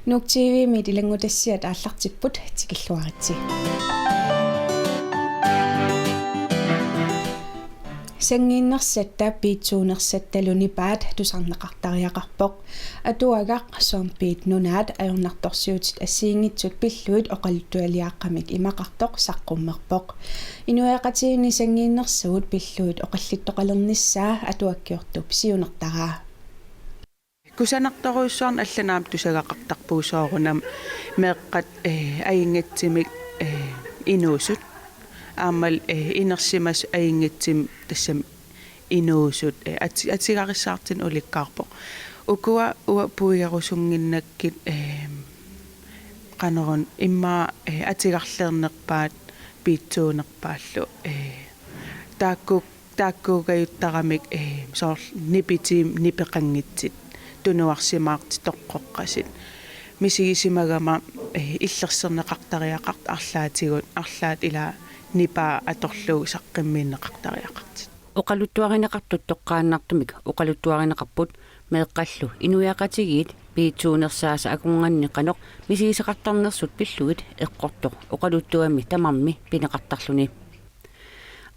Nuuk TV-mi ilangutassiat aallartipput tikilluaritsi. Sangiinnersatta piitsuunersataluni paat tusarnaqartariaqarpoq atuagaq soompiit nunaat ajornartorsiutit assiingitsut pilluit oqalluttualiaqqamik imaqartoq saqqummerpoq inuaqatiini sangiinnersugut pilluit oqallittoqalernissaa atuakkiortup siunertaraa kusanartoruussuarn allanaam tusagaqartarpuusoorunam meeqqat aingitsimik inuusut aamal inersimas aingitsim tassam inuusut atigarissaartin ulikkaarpoq ukua puigarusunginnakkit qanerun imma atigarlernerpaat piitsuunerpaallu taakkuugayuttaramik soorl nipitiim nipeqanngitsit tunuarsimaarti toqqoqqasit misigisimagama illerserneqartariaqart arlaat ila nipa atorluu saqqimmiinneqartariaqartit oqaluttuarineqartut toqqaannartumik oqaluttuarineqarput meeqqallu inuiaqatigiit piitsuunersaasa akunganni qanoq misigiseqartarnersut pilluit eqqortoq oqaluttuami tamarmi pineqartarluni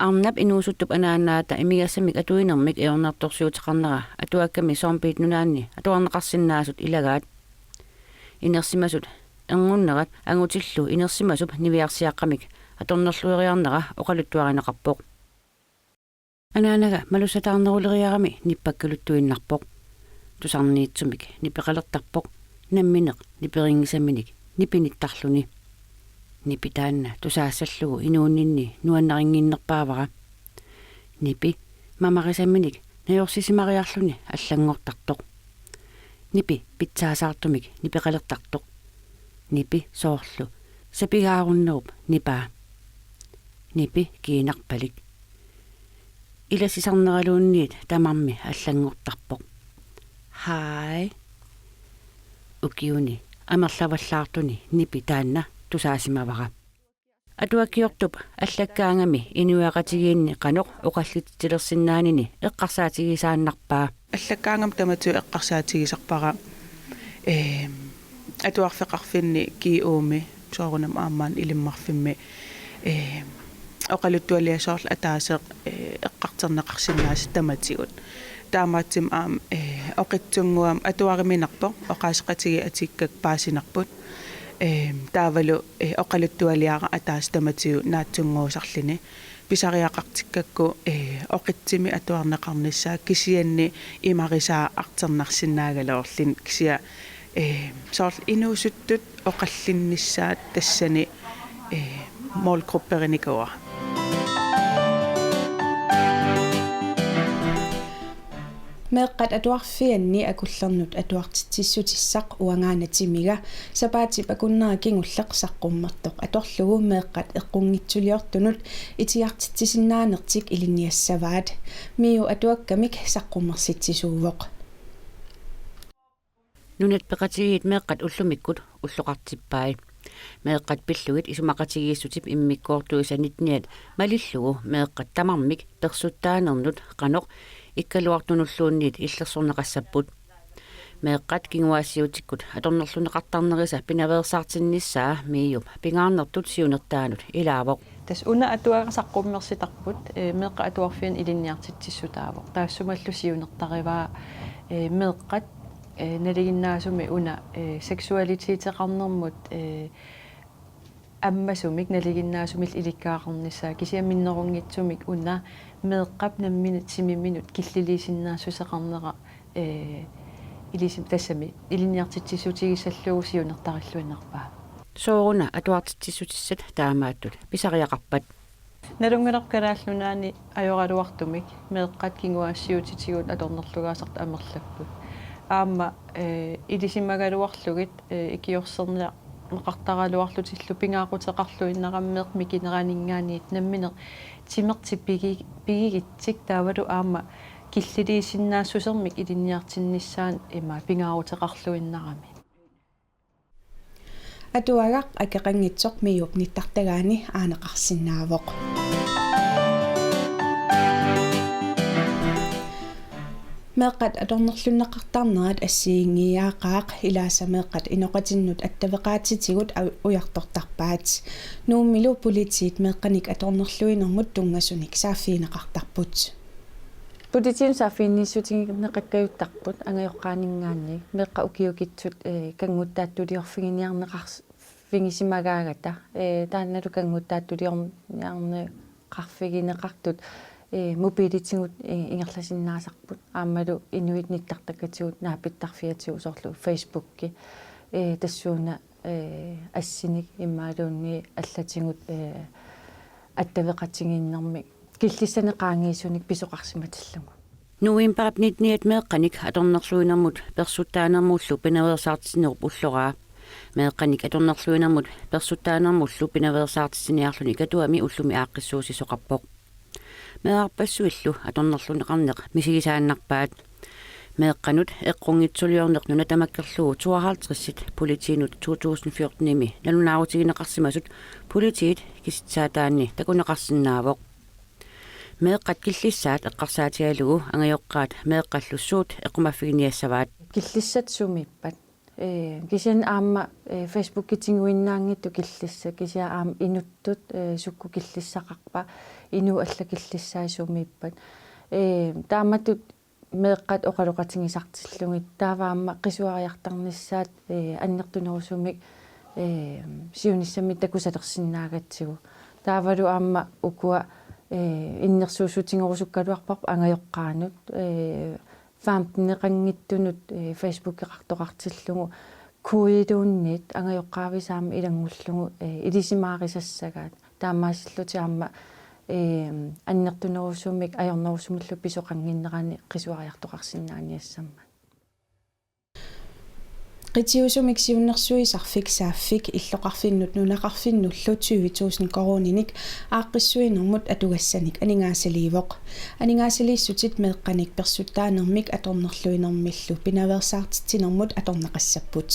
arnap inuusuttup anaannaata imigassamik atuinermik eornartorsiuteqarnera atuakkami soompiit nunaanni atuarneqarsinnaasut ilagaat inersimasut erngунnerat angutillu inersimasup niviarsiaqqamik atornerlueriarnera oqaluttuarineqarpoq anaanaga malussataarneruleriarami nippakkaluttuinnarpoq tusarniitsumik nipeqalertarpoq nammineq niperingisaminik nipinittarluni nipitaanna tusaassаллугу inuunninni nuannaringiinnerpaavara nipi mamarisamminik najorsisimariarluni аллангортартоq nipi pitsaasaartumik nipeqalertartoq nipi soorlu sapigаарunnerup nipaa nipi kiinarpalik ilasisarneraluunniit tamarmi аллангортарpoq hai ukiuni amerlavallaartuni nipi taanna tusaasimavara atuakkiortup allakkaangami inuaqatigiinni qanoq oqallittilersinnaanini eqqarsaatigisaannarpaa allakkaangam tamatu eqqarsaatigisarpara atuarfeqarfinni kiuumi soorunam aammaan ilimmarfimmi oqaluttualiasoorl ataaseq eqqarterneqarsinnaas tamatigut taamaatsim aam oqitsunguam atuariminarpoq oqaasqatigi atikkak paasinarput taavalu oqaluttualiaqa ataas tamatiu naatsunguusarlini pisariaqartikkakku oqitsimi atuarneqarnissaa kisianni imarisaa arternarsinnaagaloorlin kisia soorl inuusuttut oqallinnissaat tassani målgrupperenikuar meeqqat atuarfianni akullernut atuartitsissutissaq uangaanatimiga sapaatip akunnera kingulleq saqqummertoq atorlugu meeqqat eqqungitsuliortunut itiartitsisinaanertik iliniassavaat miu atuakkamik saqqummersitsisuuvoq nunat peqatigiit meeqqat ullumikkut ulloqartippai meeqqat pillugit isumaqatigiissutip immikkoortuisanitniat malillugu meeqqat tamarmik persuttaanernnut qanoq ikkaluartunulluunniit illersorneqassapпут meeqqat kinguassiutikkut atornerluneqartarnerisa pinaveersaartinnissaa miiup pingaarnertut siunertaanut ilaavoq tas una atuaqasaqqummерситарпут meeqqa atuarfian ilinniartitsissutaavoq taassumallu siunertarivaa meeqqat naliginnaasumi una seksualiteeteqarnermut аммасумик налигиннаасумил иликкаақарнissaa кисиаминнерунгитсумик уна меэққап намминут симимминут киллилисиннаассусеқарнера илисим тассами илинниартитсисутигисаллугу сиунертариллуиннарпаа сооруна атуартитсисутиссат таамааттут писариақарпат налунгилеркалааллунаани ajorалуартумик меэққат кингуаассиутитигут аторнерлугаасарт амерлаппут аама илисимагалуарлугит икиорсернеа неқартаралуарлутиллу пингаақутеқарлуиннераммеэқ микинераанингаанит намминеқ тимертиппигитсик таавалу аама киллилисиннаассусермик илинниартиннissaан има пингаақутеқарлуиннерами атуагақ акеқангитсоқ миуп ниттартагаани аанеқарсинаавоқ meeqqat atornerlunnaqartarnerat assiingiaaqaaq ilaasa meeqqat inoqatinnut attavaqaatitigut ujartortarpaat nuummilu politiit meeqqanik atornerluinermut tungasunik saaffiinaqartarput Politiin saafiinniissutigineqakkajuttarput angajoqqaaningaanni meeqqa ukiukitsut kanguttaattuliorfiginiarneqarfingisimagaagata taannalu kanguttaattuliorniarne qarfigineqartut mobilitigut ingerlasinnaasarput aammalu inuit nittartakatigut naapittarfiatigu sorlu Facebookki tassuuna assinik immaaluunni allatigut attavеqatigiinnermik киллиссанеqaangiisunik писоqarsimatallугу нуимпарапнитниат меэкканик аторнерлуинэрмут персуттаанермууллу пинаверсаартисинеруп уллораа меэкканик аторнерлуинэрмут персуттаанермуллу пинаверсаартисиниарлуни катуами уллуми ааққиссуусисоқарпоқ меарпассуиллу аторнерлунеқарнеқ мисигисааннарпаат меэкканут эққунгитсулиорнеқнуна тамаккерлугу 52 политиинут 2014-ими налунаарутигинеқарсимасут политиит киситсаатаанни такунеқарсинаавоқ meeqqat killissat eqqarsaatigalugu angajoqqaat meeqqallussuut eqqumaffiginiassavaat killissat sumippat kisian aamma Facebook-kitinguinnaangittu killissa kisia aam inuttut sukku killissaqarpa inu alla killissaasumippat taamatut meeqqat oqaluqatingisartillungit taavaamma qisuariartarnissaat annertunerusumik siunissamit takusalersinnaagatsigu taavalu aamma ukua иннерсуусутингорусуккалуарпарпа ангаjoqqaanut 15-неқангиттунут Facebook-иқартоқартиллугу куилууннит ангаjoqqaависаама илангуллугу илисимаарисассагаат таамаасиллути аама аннертунерусумик аёрнерусумуллу писоқангиннерани қисуариартоқарсинааниассамма qitiusumik siunnersuisarfik saaffik illoqarfinnut nunaqarfinnullu 20000 koroninik aaqqissuinermut atugassanik aningaasaliissutit meeqqanik persuttaanermik atornerluinermillu pinaversaartitinermut atornaqassapput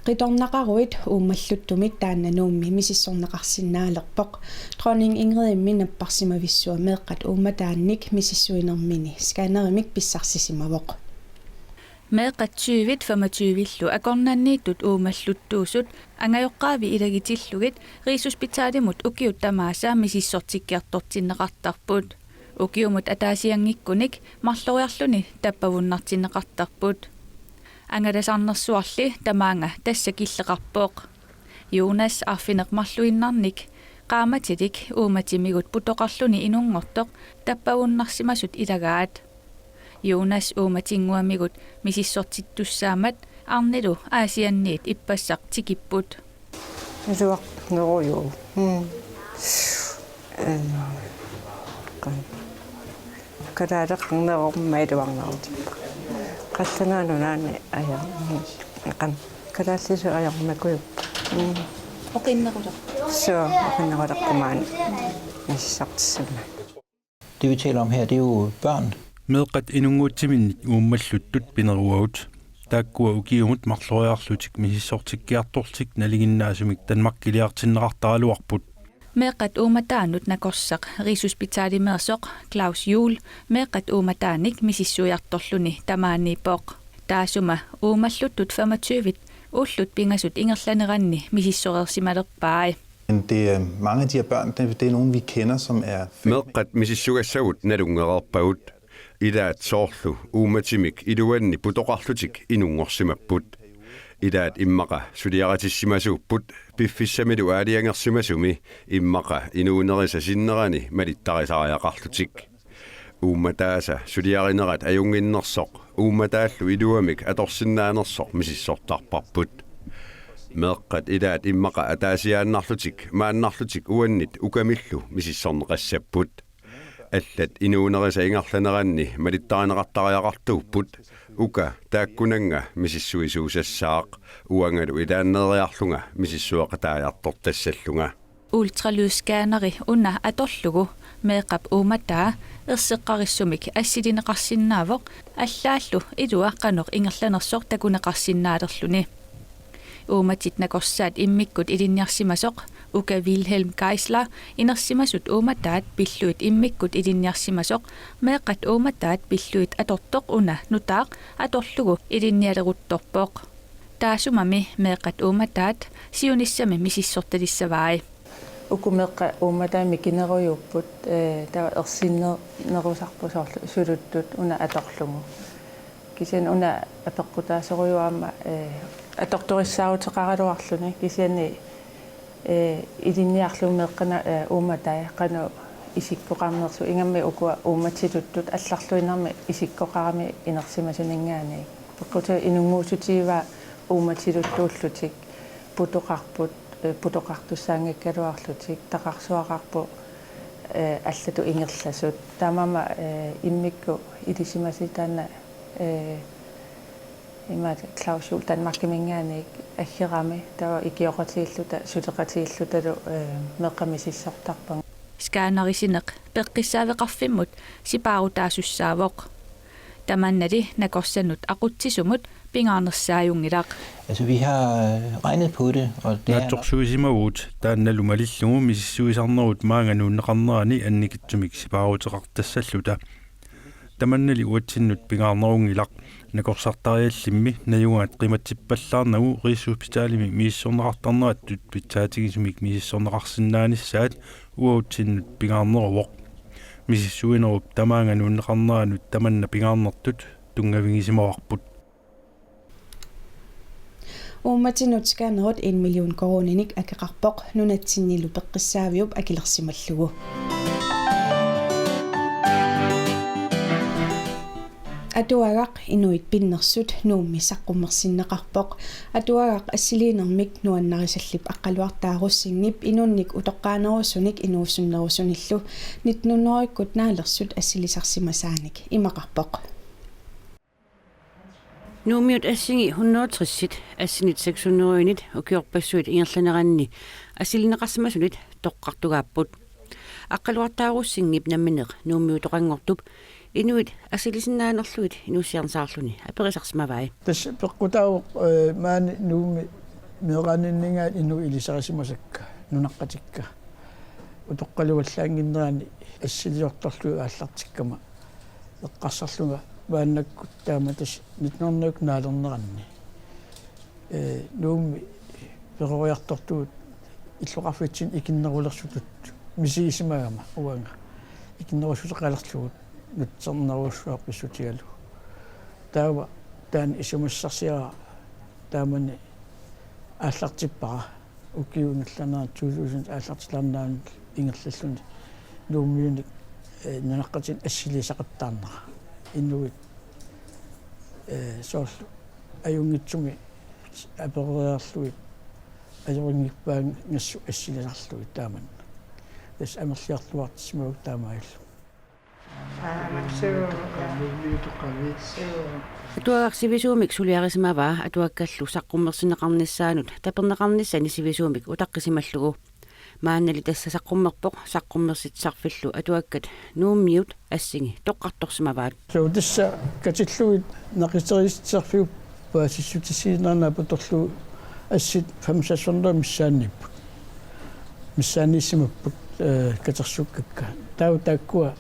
qitornaqaruit uumalluttumik taannanuummi misissorneqarsinnaalerpoq dronning Ingrid minapparsimavissua meeqqat uumataannik misissuinermini skannerimik pissarsisimavoq meeqqat 20-25 akornanniittut uumalluttuusut angajoqqaavi ilagitillugit riisuspitaalimut ukiut tamaasa misissortikkiartortinneqartarput ukiumut ataasiangikkunik marloriarluni tappavunnartinneqartarput angalasarnersuarli tamaanga tassakilleqarpooq Jonas arfineqmarluinnarnik qaamatilik uumatimigut putoqarluni inungortoq tappaunnarsimasut ilagaat Jonas uumatinguamigut misissortittussaamat arnilu aasianniit ippassaq tikipput Isuaq neruyu kalaaleqarnerummailuarnerutippa qassanaanunnaani ayan kalaallisu ajarmakuyuppa oqinneruleq så oqinneruleqqumaani missartissamma Det vi taler om her, det er jo børn. Meeqqat inunguutiminnik uummalluttut pineruagut taakkua ukiumut marloriarlutik misissortikkiartortik naliginnaasumik tanmakkiliartinneqartaraluarput meeqqat uumataanut nakorsaq riisuspitaalimeersoq Claus Juhl meeqqat uumataanik misissuiartorluni tamaaniipoq taasuma uumalluttut 25 ullut pingasut ingerlaneranni misissoreersimalerpaai Men det er mange af de her børn, det er nogen vi kender, som er meeqqat misissugassavut nalungererpagut ilaat soorlu uumatimik iluanni putoqarlutik inungorsimapput ilaat immaqa suliaratissimasууpput piffissamilu aaliangersimasumi immaqa inuunerisasinnерани malittarisariaqarlutik uummataasa suliarinerat ajunginnersoq uumataallu iluamik atorsinnaanersoq misissortarparput meeqqat ilaat immaqa ataasiaannarlutik maannarlutik uannit ukamillu misissorneqassapput allat inuunerisa ingerlaneranni malittarineqartariaqartuupput uka taakkunanga misissuisuusassaaq uangalu ilaanneriarlunga misissuaqataajartortassallunga ultralydsskanneri unna atorlugu meeqqap uumataa erseqqarissumik assilineqarsinnaavoq allaallu ilua qaноq ingerlanersoq takuneqarsinnaalerluni uumatit nakossaat immikkut ilinniarsimasoq uka Wilhelm Geisler inersimasut uumataat pilluit immikkut ilinniarsimasoq meeqat uumataat pilluit atortoq una nutaaq atorlugu ilinnialeruttorpoq taasumami meeqat uumataat siunissami misissortalissavaai ukumeqqa uumataami kinerujupput tava ersinnernerusarpusorlu suluttut una atorlugu kisen una apeqqutaasorujuamma atortorissaarutеқаралуарлуни кисиани илинниарлу меққана ууматай қану исиккоқарнерсу ингамми укуа ууматсилуттут алларлуинарми исиккоқарами инерсимасунингаани пеққута инунгуусутиива ууматсилуттууллутик путоқарпут путоқартуссаангаккалуарлутик тақарсуақарпу аллату ингерласут таамама иммикку илисимаситаана имат Klaus Juhl Danmarkimingaanik аггерами тава икиоқатииллута сулеқатииллуталу меққамисиссартарпан скаанерисинеқ пеққиссаавеқарфиммут сипаарутаасуссаавоқ таманнали накорсанут ақутсисумут пингаарнерсааюнгилақ. Altså vi har regnet på det og det наатсорсуисимагуут таанналумалиллугу миссуисарнерут маанганууннеқарнерани анникитсумик сипаарутеқартассаллута таманнали уатсиннут пингаарнерунгилақ накорсартариаллимми наюгаат қиматсиппаллаарнагу рииссуспитаалими мииссорнеқартарнераттут питсаатигисумик мииссорнеқарсинааниссаат уаутсиннут пингаарнеруоқ миссуинеруп тамаанганууннеқарнеранут таманна пингаарнертут тунгавигисимаварпут ууматинут скаанерут 1 миллион корониник акеқарпоқ нунатсиннилу пеққиссаавиуп акилерсималлугу атуагақ инуит пиннерсут нуумми саққуммерсиннеқарпоқ атуагақ ассилиинермик нуаннарисаллип аққалуартааруссингип инунник утоққаанерусуник инууссуннерусуниллу нитнуннериккут наалерсут ассилисарсимасааник имақарпоқ нуумиут ассинги 160 ассинит 600-нит укиорпассуит ингерланеранни ассилинеқарсимасулит тоққартугааппут аққалуартааруссингип намминеқ нуумиутоқангортуп инуит ассилисиннаанерлуит инуссиарнсаарлуни аперисарсимавай тас пеққутаау маани нууми меэраниннингаат ину илисарисимасакка нунаққатикка утоққалуаллаангиннерани ассилиорторлуи ааллартиккама эққарсарлунга мааннаккут таама тас нитнернук наалернеранни нууми перориартортуут иллоқарфитсин икиннерулерсутут мисиисимагама уанга икиннерусутеқалерлугут нутсернеруссуақ писсутигалу таава таан исумассарсиара таамани ааллартиппара укиунгалланаа 2000 ааллартиларнаан ингерллаллуни нуумиуник нунаққатин ассилисақаттаарнера иннуит соорлу аюнгитсуми апереерлуит ажорингиппаан нассу ассилисарлуит тааман тас амерлиарлуартисмаук таамаиллу атуагаарсивисуумик сулиарисимаваа атуаккаллу саққуммерсинеқарниссаанут тапернеқарниссани сивисуумик утаққисималлугу мааннали тасса саққуммерпоқ саққуммерситсарфиллу атуаккат нууммиут ассинги тоққарторсимаваат соо тасса катиллуит нақитеристерфиуп паасиссутисиинернаа паторлу ассит 500 миссаанниппут миссааниссимаппут катерсуккакка тау таккуа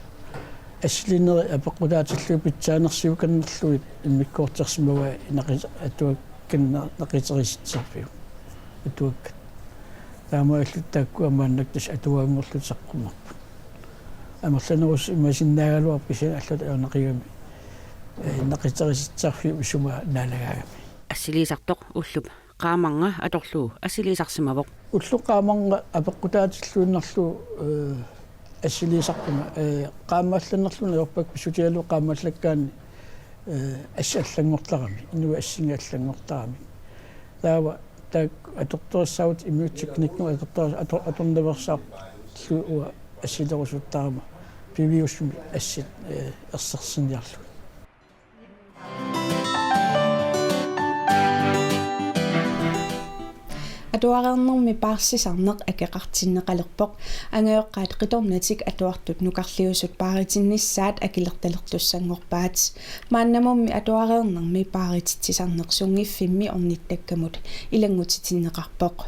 аслинери апеққутаатиллуи питсаанерсиуканнерлуит иммиккоортерсимава инақи атуакканна нақитеристерфиу атуакка таамааллут таккуа мааннактас атуаангорлут саққуммарпу амерланерус имасиннаагалуар писа аллут аанақигами нақитеристерфиу исума наалагаагами ассилисартоқ уллуп qaamanga atorlu assiliisarsimavoq уллуққааманга апеққутаатиллуиннерлу ассилисарпума qaammaалланнерлуна йорпак писутиалу qaammaаллаккаани ассаллангортларами инуа ассингааллангортарами таава так аторторсаут иммиутикникну аторневерсаар луа ассилерусуттарама пивиуссуми ассит ерсерсинниарлу Atuareernermi paarsisarneq akeqartinneqalerpoq angayoqqaat qitornatik atuartut nukarliusut paaritinnissaat akilertalertussanngorpaat maannamummi atuareernermi paarititsisarneqsungiffimmi ornittakkamut ilangutitinneqarpoq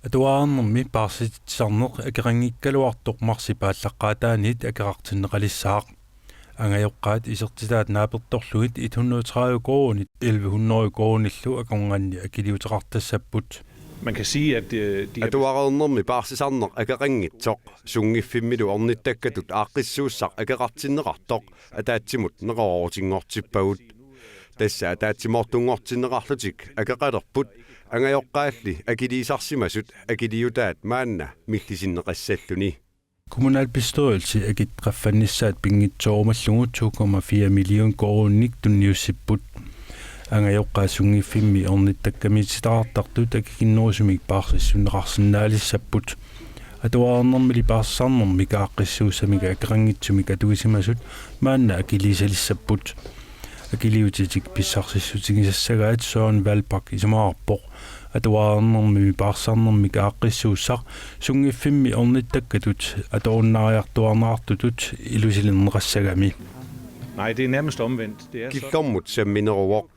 Atuareernermi paarsititsarneq akeqangikkaluartoq marsipaallaqqaataanit akeqartinneqalissaaq angayoqqaat isertilaat naapertorlugit 130 kroonit 1100 kroonillu akonganni akiliuteqartassapput. Man kan sige, at atuareernermi paarsisarneq akeqangitsoq sungiffimmillu ornittakkatut aaqqissuussaq akeqartinneqartoq ataatsimut neqorootingortippagut tassa ataatsimortungortinneqarlutik akeqalerput angayoqqaalli akiliisarsimasut akiliutaat maanna millisinneqassalluni. Kommunalbestyrelse agit qaffannissaat pingitsoormallugut 2,4 million kroonnik tunniussipput angayoqqaasungiffimmi ornittakkamitsitaartartut akikinnerusumik paarsissunneqarsinnaalissapput atuareernermili paarsarnermi kaaqqissuussamika akeqangitsumik atuisimasut maanna akiliisalissaput akiliutitik pissarssissutigisassagaat Søren Valpak isumаарpoq atuareernermi paarsarnermi kaaqqissuussaq sungiffimmi ornittakkatut atuunnaariartuarnaartutut ilusilinneqassagami. Nej, det er nærmest omvendt. Det er Killermut sammineruoq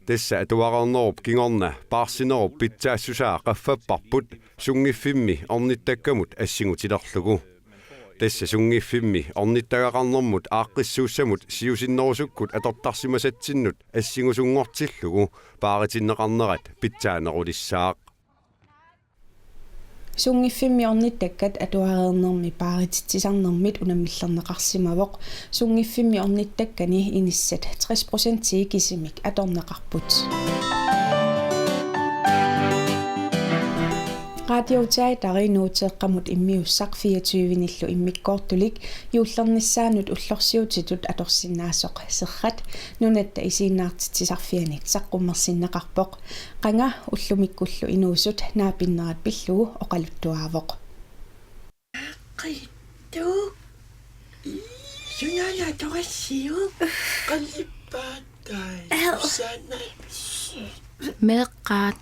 tassa atuareernerup kingorna paarsinerup pitsaassusaa qaffapparput sungiffimmi ornittakkamut assingutilerlugu tassa sungiffimmi ornittagaqarnermut aaqqissuussamut siusinnerusukkut atortarsimasatsinnut assingusungortillugu paaritinneqarnerat pitsaanerulissaaq sungiffimmi ornittakkat atuareernermi paarititsisarnermit unamillerneqarsimavoq sungiffimmi ornittakkani inissat 60% kisimik atorneqarput radioteateri nuuteeqqamut immiussaq 24-nillu immikkoortulik juullernissaanut ullorsiutitut atorsinnaasoq serrat nunatta isiinnaartitsisarfianik saqqummersinneqarpoq qanga ullumikkullu inuusut naapinnerat pillugu oqaluttuaavoq qittu sunala torassiu qallippaattai meeqqaat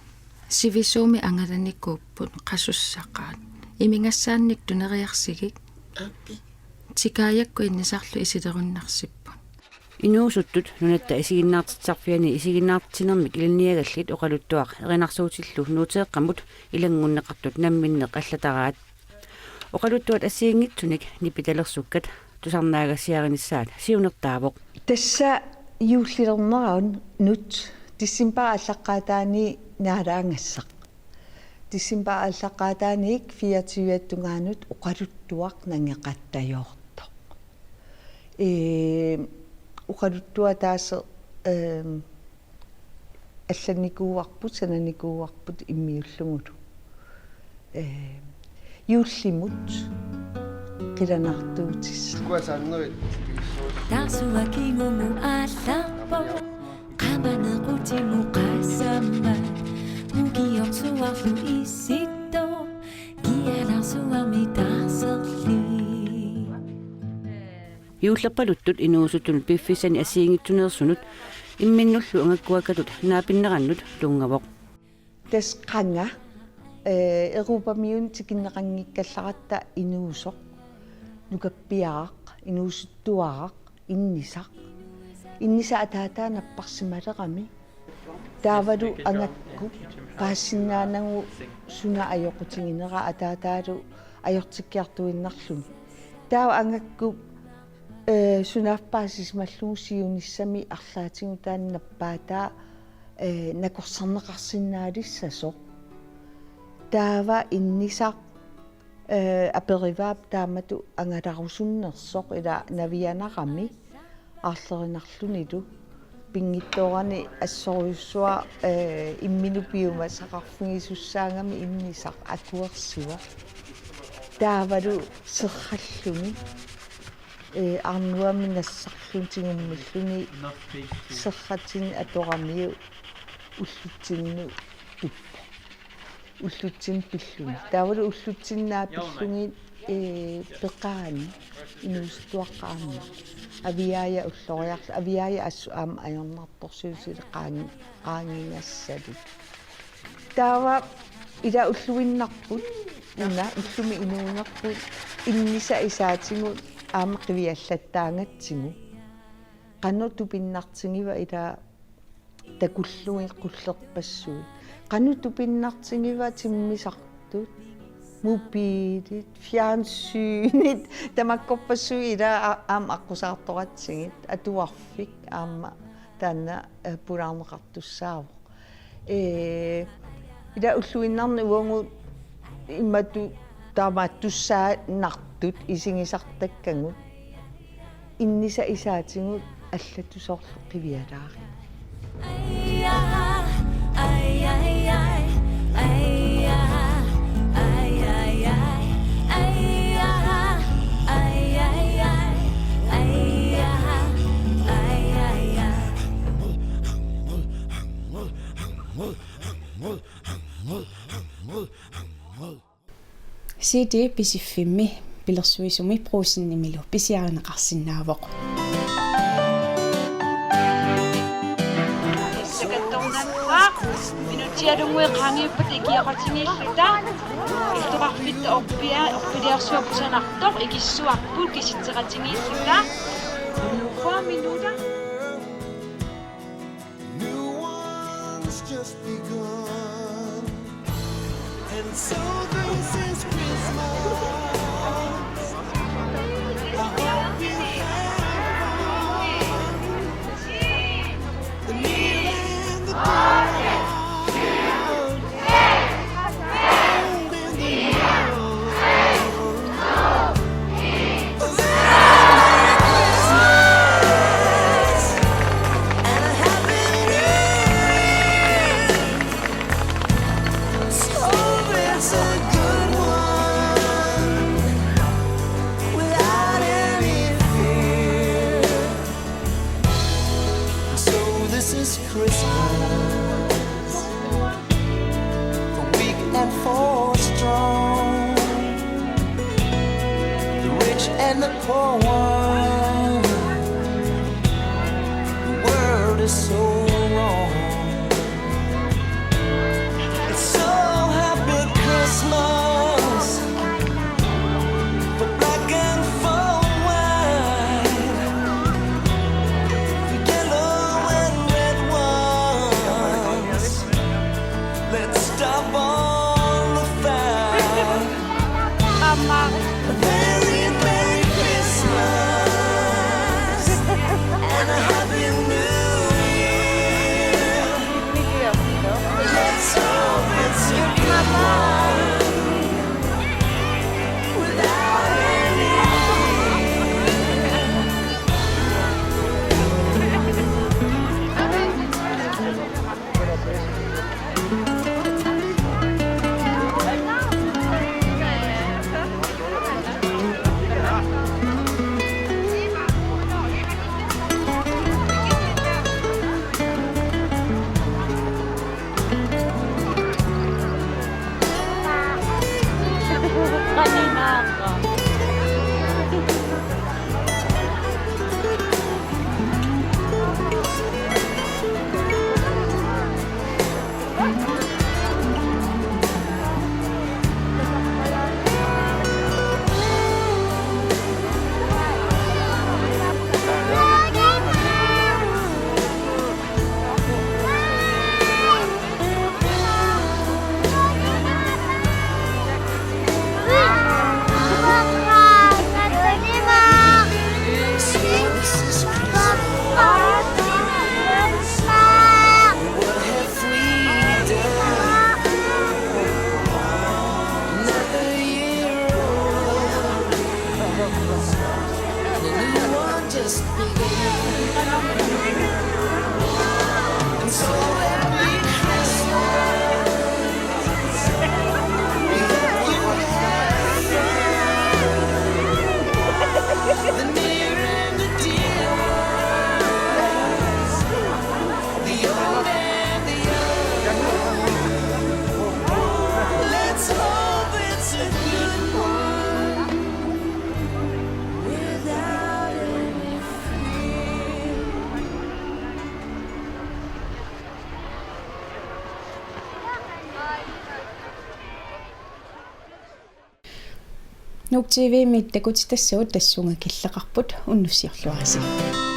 sivisuumi angalanikuupput qasussaqaat imingassaannik tuneriarsigik tikaajakku innisarlu isilerunnarsipput inuusuttut nunatta isiginnaartitsarfiani isiginnaartinermik ilniagallit oqaluttuaq erinarsuutillu nuuteeqqamut ilangunneqartut namminneq allataraat oqaluttuat assiingitsunik nipitalerssukkat tusarnaagassiarinissaat siunertaavoq tassa juullilerneraun nut tissimpaa allaqqaataani naalaangassaq tissimpaa-allaqqaataanik 24-tungaanut uqaluttuaq nangeqattajoorto uqaluttua taase алланникууарпут сананикууарпут иммиуллугулу юуллимут қиланартуутисса куасааннерит тарсуакингуму аалларпо qamanequtimu qasamma mugiorsuarlu issitto kialarsuarmi taarserli юуллерпалуттут инуусуттунут пиффисани ассиингитсунерсунут имминнуллу ангаккуакатут наапиннераннут лунгавоқ тасқанга эрупамиун тикиннеқангиккалларатта инуусоқ нукаппиаақ инуусуттуаақ иннисақ инниса атаатаа наппарсималерами таавалу ангакку паассиннаанагу суна аёқутингинера атаатаалу аёртиккиартуиннарлуни таава ангакку сунааппаасисмаллугу сиуниссами арлаатингу тааннаппаатаа накорсарнеқарсинаалиссасоқ таава иннисақ апериваап таамату ангаларусуннерсоқ ила навианарами арлеринарлунилу пингитторани ассориуссуа имминупиума сақарфугисуссаангами иннисақ акуерсива таавалу серраллуни арнуами нассарлунтигуммиллуни серратин аторамиу уллутсинну туппа уллутсин пиллуни таавалу уллутсиннаа пиллуни пеқаани инуустуаққаами авиая уллориарла авиая ассу аама аёрнарторсуусили qaangingassalik таава ила уллуиннарпут уна уллуми инуунерпут инниса исаатингут аама қивиаллаттаангатсигу qannu tupinnartingiva ila takulluin qullerpassuut qannu tupinnartingiva timmisartut mobiilit fjernsynet tamakkorpassuu ila aama aqusaartoratsigit atuarfik aama taanna pulaarneqartussaavo ila ulluinnarni uangu immatu taamaattussaa nartut isingisartakkangut innisa isaatingut аллатусоорлу қивиалаари CD pisifimmi pilersuisumi pruusinnimilu pisiarinaqarsinnaavoq minutialungui qaangiuppat ikiaqatingiilluta iltuqarfitta orpidiarsuappusanartoq ikissuarput kisitseqatingiilluta 3 minuta just begun and so this is Christmas I hope you have the near and the and the poor one. The world is so wrong. It's so happy Christmas for black and for white, for yellow and red ones. Let's stop all the fight. Very Merry Christmas and a Happy New Year. Let's hope it's a good one without any what have we done? Nuuk TV-mit takutitassavut tassunga killeqarput unnussiorluarasi.